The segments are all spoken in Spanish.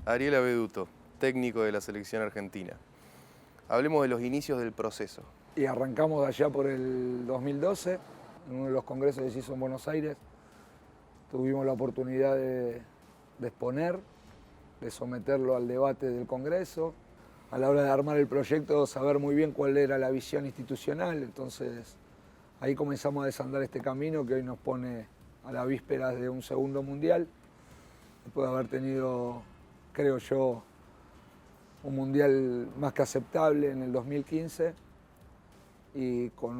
Ariel Abeduto, técnico de la selección argentina. Hablemos de los inicios del proceso. Y arrancamos allá por el 2012, en uno de los congresos que se hizo en Buenos Aires. Tuvimos la oportunidad de exponer, de someterlo al debate del Congreso. A la hora de armar el proyecto, saber muy bien cuál era la visión institucional. Entonces, ahí comenzamos a desandar este camino que hoy nos pone a la víspera de un segundo mundial. Después de haber tenido, creo yo, un mundial más que aceptable en el 2015 y con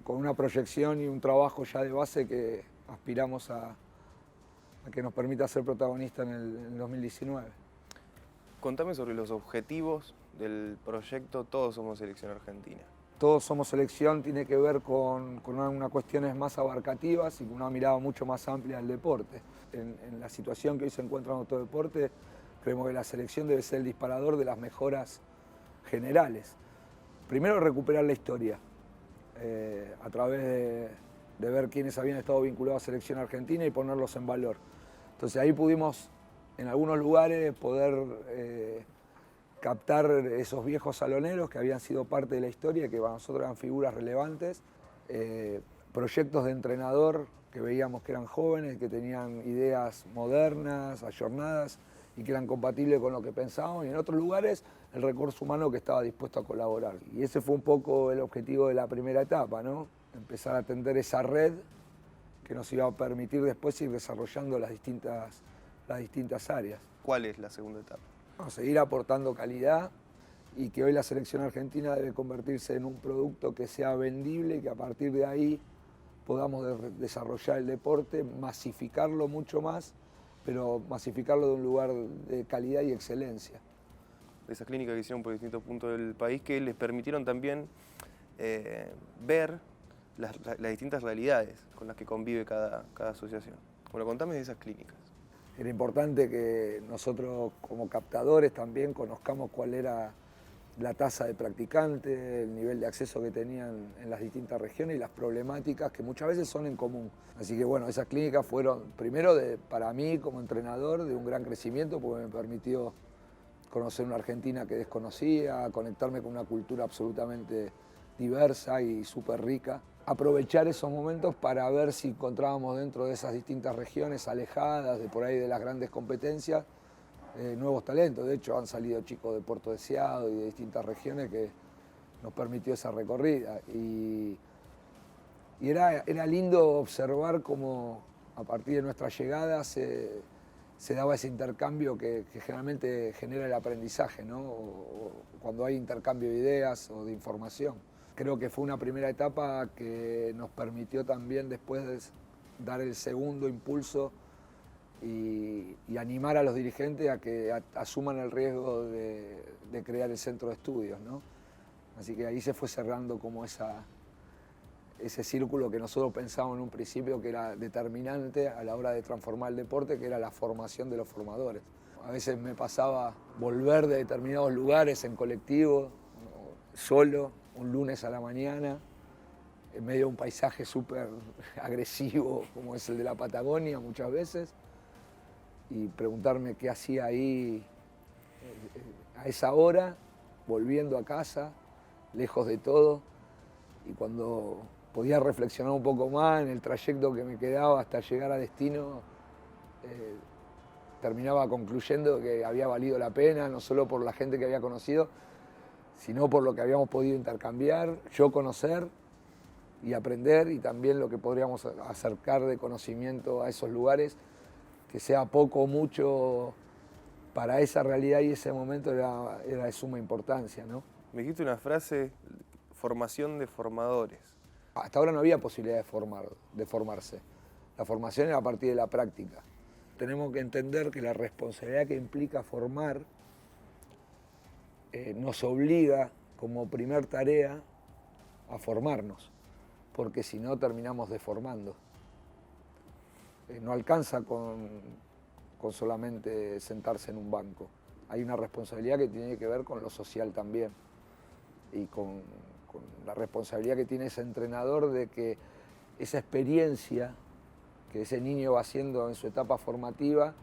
una proyección y un trabajo ya de base que aspiramos a que nos permita ser protagonistas en el 2019. Contame sobre los objetivos del proyecto Todos Somos Selección Argentina. Todos Somos Selección tiene que ver con unas cuestiones más abarcativas y con una mirada mucho más amplia del deporte. En la situación que hoy se encuentra en otro deporte, creemos que la selección debe ser el disparador de las mejoras generales. Primero, recuperar la historia, a través de ver quiénes habían estado vinculados a Selección Argentina y ponerlos en valor. Entonces ahí pudimos, en algunos lugares, poder captar esos viejos saloneros que habían sido parte de la historia, que para nosotros eran figuras relevantes, proyectos de entrenador que veíamos que eran jóvenes, que tenían ideas modernas, ayornadas y que eran compatibles con lo que pensábamos, y en otros lugares el recurso humano que estaba dispuesto a colaborar. Y ese fue un poco el objetivo de la primera etapa, ¿no? Empezar a atender esa red que nos iba a permitir después ir desarrollando las distintas áreas. ¿Cuál es la segunda etapa? Seguir aportando calidad y que hoy la selección argentina debe convertirse en un producto que sea vendible y que a partir de ahí podamos desarrollar el deporte, masificarlo mucho más, pero masificarlo de un lugar de calidad y excelencia. Esas clínicas que hicieron por distintos puntos del país que les permitieron también ver las distintas realidades con las que convive cada asociación. Bueno, contame de esas clínicas. Era importante que nosotros como captadores también conozcamos cuál era la tasa de practicantes, el nivel de acceso que tenían en las distintas regiones y las problemáticas que muchas veces son en común. Así que bueno, esas clínicas fueron, primero para mí como entrenador, de un gran crecimiento porque me permitió conocer una Argentina que desconocía, conectarme con una cultura absolutamente diversa y súper rica. Aprovechar esos momentos para ver si encontrábamos dentro de esas distintas regiones alejadas, de por ahí de las grandes competencias, nuevos talentos. De hecho, han salido chicos de Puerto Deseado y de distintas regiones que nos permitió esa recorrida. Y era lindo observar cómo a partir de nuestra llegada se daba ese intercambio que generalmente genera el aprendizaje, ¿no? O cuando hay intercambio de ideas o de información. Creo que fue una primera etapa que nos permitió también después dar el segundo impulso y animar a los dirigentes a que asuman el riesgo de crear el centro de estudios, ¿no? Así que ahí se fue cerrando como ese círculo que nosotros pensábamos en un principio que era determinante a la hora de transformar el deporte, que era la formación de los formadores. A veces me pasaba volver de determinados lugares en colectivo, solo, un lunes a la mañana, en medio de un paisaje súper agresivo como es el de la Patagonia muchas veces, y preguntarme qué hacía ahí a esa hora, volviendo a casa, lejos de todo, y cuando podía reflexionar un poco más en el trayecto que me quedaba hasta llegar a destino, terminaba concluyendo que había valido la pena, no solo por la gente que había conocido, sino por lo que habíamos podido intercambiar, yo conocer y aprender, y también lo que podríamos acercar de conocimiento a esos lugares, que sea poco o mucho para esa realidad y ese momento era de suma importancia, ¿no? Me dijiste una frase, formación de formadores. Hasta ahora no había posibilidad de formarse. La formación era a partir de la práctica. Tenemos que entender que la responsabilidad que implica formar nos obliga como primer tarea a formarnos, porque si no terminamos deformando. No alcanza con solamente sentarse en un banco. Hay una responsabilidad que tiene que ver con lo social también y con la responsabilidad que tiene ese entrenador de que esa experiencia que ese niño va haciendo en su etapa formativa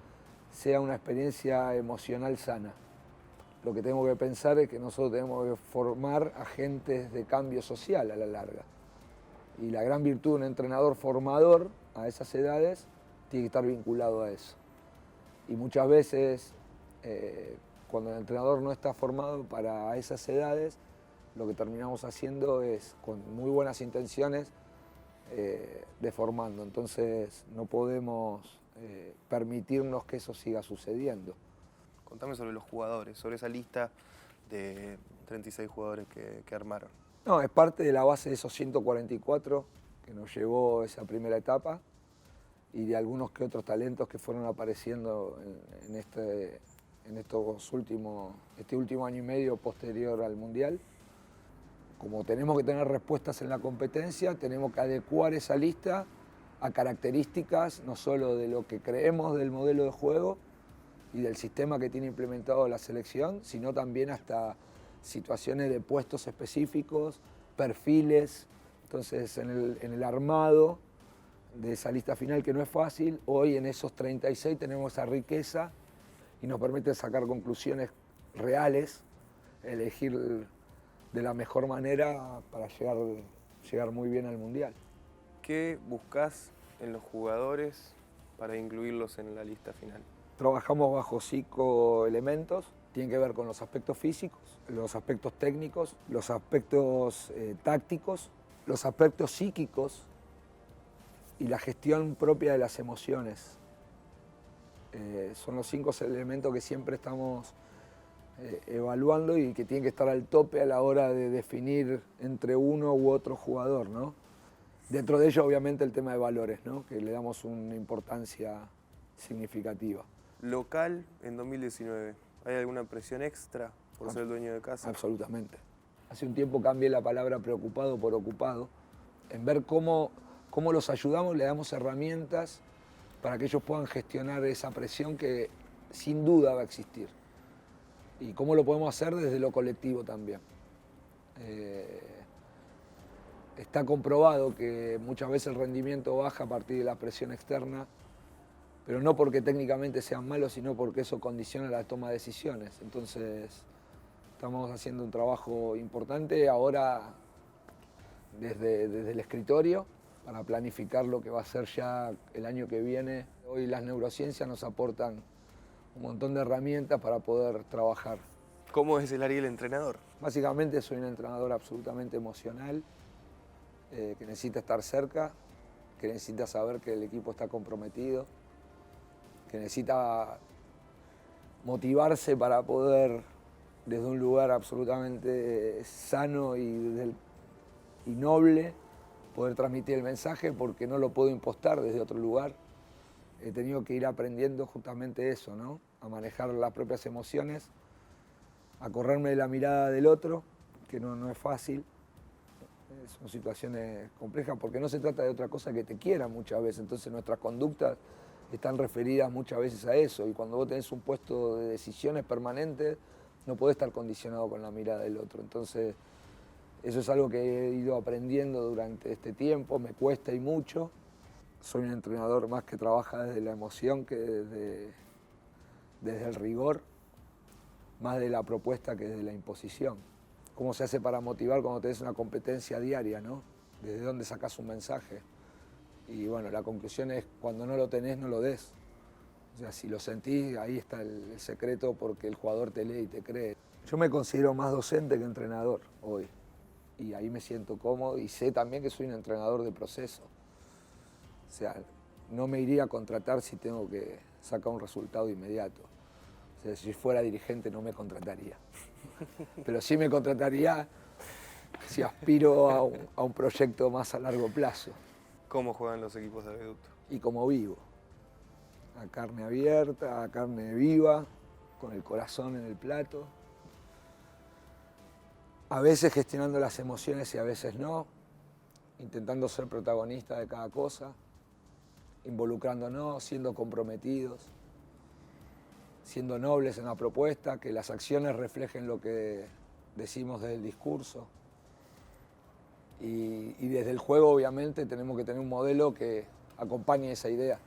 sea una experiencia emocional sana. Lo que tenemos que pensar es que nosotros tenemos que formar agentes de cambio social a la larga. Y la gran virtud de un entrenador formador a esas edades tiene que estar vinculado a eso. Y muchas veces, cuando el entrenador no está formado para esas edades, lo que terminamos haciendo es, con muy buenas intenciones, deformando. Entonces no podemos permitirnos que eso siga sucediendo. Contame sobre los jugadores, sobre esa lista de 36 jugadores que armaron. No, es parte de la base de esos 144 que nos llevó esa primera etapa y de algunos que otros talentos que fueron apareciendo este último año y medio posterior al Mundial. Como tenemos que tener respuestas en la competencia, tenemos que adecuar esa lista a características no solo de lo que creemos del modelo de juego y del sistema que tiene implementado la selección, sino también hasta situaciones de puestos específicos, perfiles. Entonces, en el armado de esa lista final, que no es fácil, hoy en esos 36 tenemos esa riqueza y nos permite sacar conclusiones reales, elegir de la mejor manera para llegar muy bien al Mundial. ¿Qué buscás en los jugadores para incluirlos en la lista final? Trabajamos bajo 5 elementos. Tienen que ver con los aspectos físicos, los aspectos técnicos, los aspectos tácticos, los aspectos psíquicos y la gestión propia de las emociones. Son los 5 elementos que siempre estamos evaluando y que tienen que estar al tope a la hora de definir entre uno u otro jugador, ¿no? Dentro de ello, obviamente, el tema de valores, ¿no? Que le damos una importancia significativa. Local en 2019, ¿hay alguna presión extra por ser el dueño de casa? Absolutamente. Hace un tiempo cambié la palabra preocupado por ocupado, en ver cómo los ayudamos, le damos herramientas para que ellos puedan gestionar esa presión que sin duda va a existir. Y cómo lo podemos hacer desde lo colectivo también. Está comprobado que muchas veces el rendimiento baja a partir de la presión externa, pero no porque técnicamente sean malos, sino porque eso condiciona la toma de decisiones. Entonces, estamos haciendo un trabajo importante ahora desde el escritorio para planificar lo que va a ser ya el año que viene. Hoy las neurociencias nos aportan un montón de herramientas para poder trabajar. ¿Cómo es el Ariel entrenador? Básicamente soy un entrenador absolutamente emocional, que necesita estar cerca, que necesita saber que el equipo está comprometido, que necesita motivarse para poder, desde un lugar absolutamente sano y noble, poder transmitir el mensaje, porque no lo puedo impostar desde otro lugar. He tenido que ir aprendiendo justamente eso, ¿no? A manejar las propias emociones, a correrme de la mirada del otro, que no es fácil. Son situaciones complejas porque no se trata de otra cosa que te quiera muchas veces. Entonces nuestras conductas están referidas muchas veces a eso. Y cuando vos tenés un puesto de decisiones permanentes, no podés estar condicionado con la mirada del otro. Entonces eso es algo que he ido aprendiendo durante este tiempo, me cuesta y mucho. Soy un entrenador más que trabaja desde la emoción que desde el rigor, más de la propuesta que desde la imposición. ¿Cómo se hace para motivar cuando tenés una competencia diaria, ¿no? ¿Desde dónde sacás un mensaje? Y bueno, la conclusión es, cuando no lo tenés, no lo des. O sea, si lo sentís, ahí está el secreto, porque el jugador te lee y te cree. Yo me considero más docente que entrenador hoy. Y ahí me siento cómodo y sé también que soy un entrenador de proceso. O sea, no me iría a contratar si tengo que sacar un resultado inmediato. O sea, si fuera dirigente no me contrataría. Pero sí me contrataría si aspiro a un proyecto más a largo plazo. ¿Cómo juegan los equipos de Reducto? Y como vivo. A carne abierta, a carne viva, con el corazón en el plato. A veces gestionando las emociones y a veces no. Intentando ser protagonista de cada cosa. Involucrándonos, siendo comprometidos. Siendo nobles en la propuesta, que las acciones reflejen lo que decimos desde el discurso. Y desde el juego, obviamente, tenemos que tener un modelo que acompañe esa idea.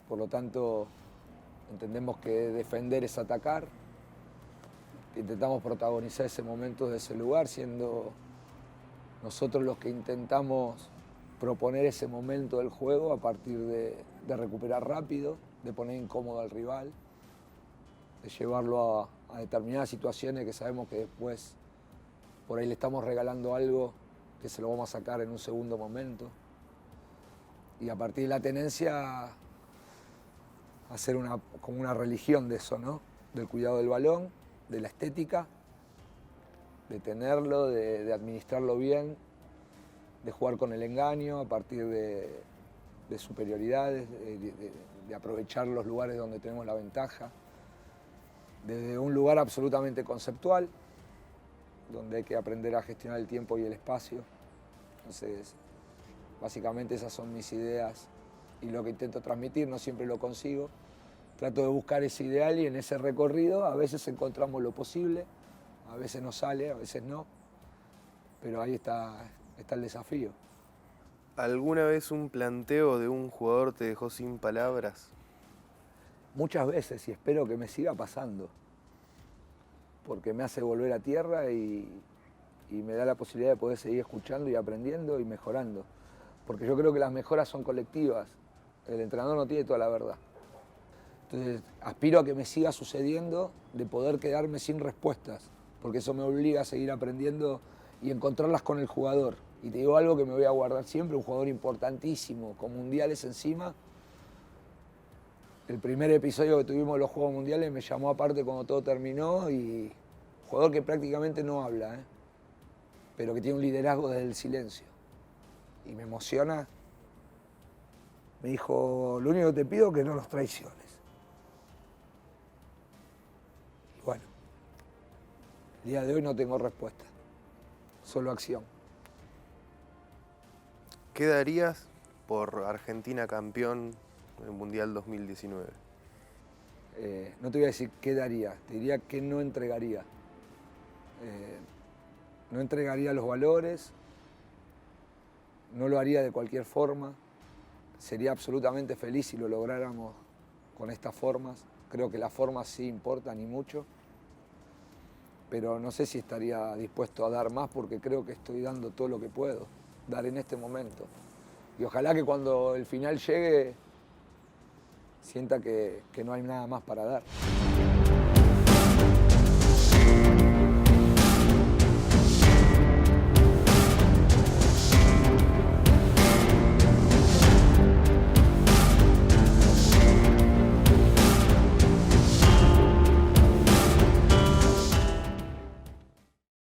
Por lo tanto, Entendemos que defender es atacar, que intentamos protagonizar ese momento de ese lugar, siendo nosotros los que intentamos proponer ese momento del juego a partir de recuperar rápido, de poner incómodo al rival, de llevarlo a determinadas situaciones que sabemos que después por ahí le estamos regalando algo que se lo vamos a sacar en un segundo momento. Y a partir de la tenencia, hacer como una religión de eso, ¿no? Del cuidado del balón, de la estética, de tenerlo, de administrarlo bien, de jugar con el engaño a partir de superioridades, de aprovechar los lugares donde tenemos la ventaja, desde un lugar absolutamente conceptual, donde hay que aprender a gestionar el tiempo y el espacio. Entonces, básicamente esas son mis ideas y lo que intento transmitir, no siempre lo consigo. Trato de buscar ese ideal y en ese recorrido a veces encontramos lo posible, a veces no sale, a veces no, pero ahí está el desafío. ¿Alguna vez un planteo de un jugador te dejó sin palabras? Muchas veces, y espero que me siga pasando, porque me hace volver a tierra y me da la posibilidad de poder seguir escuchando y aprendiendo y mejorando. Porque yo creo que las mejoras son colectivas, el entrenador no tiene toda la verdad. Entonces aspiro a que me siga sucediendo de poder quedarme sin respuestas, porque eso me obliga a seguir aprendiendo y encontrarlas con el jugador. Y te digo algo que me voy a guardar siempre, un jugador importantísimo, con mundiales encima. El primer episodio que tuvimos en los Juegos Mundiales me llamó aparte cuando todo terminó y un jugador que prácticamente no habla, pero que tiene un liderazgo desde el silencio. Y me emociona. Me dijo, lo único que te pido es que no los traiciones. Y bueno, el día de hoy no tengo respuesta, solo acción. ¿Qué darías por Argentina campeón en el Mundial 2019? No te voy a decir qué daría, te diría qué no entregaría. No entregaría los valores, no lo haría de cualquier forma. Sería absolutamente feliz si lo lográramos con estas formas. Creo que las formas sí importan y mucho, pero no sé si estaría dispuesto a dar más porque creo que estoy dando todo lo que puedo dar en este momento. Y ojalá que cuando el final llegue sienta que no hay nada más para dar.